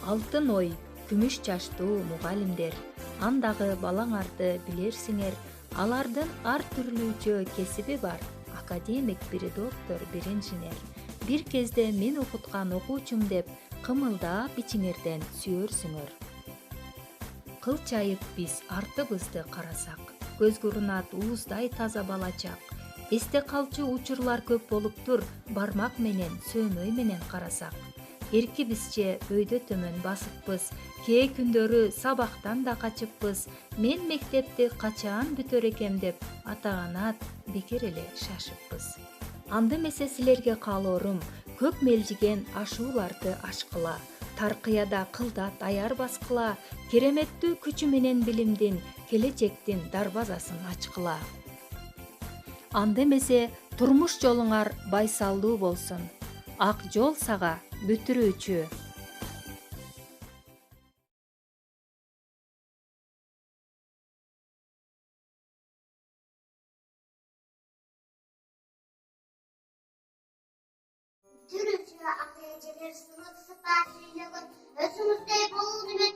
Алтын ой, күмүш чачтуу мугалимдер, андагы балаңарды билерсиңер, алардын ар түрлүүчө кесиби бар. Академик, бири доктор, бири инженер. Бир кезде мен окуткан окуучум деп кымылдап ичиңерден сүйөрсүңөр. Кылчайып биз артыбызды карасак, көзгө урунат ууздай таза балачак. Эсте калчу учурлар көп болуптур, бармак менен, сөөнөй менен карасак. Эркибизче өйдө төмөн басыппыз, кээ күндөрү сабактан да качыппыз. Мен мектепти качаан бүтөр экем деп ата-канат бекер эле шашыппыз. Анда эмесе силерге каалоорум, көп мелжиген ашууларды ашкыла, таркыяда кылдат аяр баскыла, кереметтүү күчү менен билимдин, келечектин дарбазасын ачкыла. Анда эмесе турмуш жолуңар байсалдуу болсун. Ак жол сага бүтүрүүчү. Бүтүрүүчү акыйжелер сынып сыпат сүйлөгөн, өзүңүздөй болууну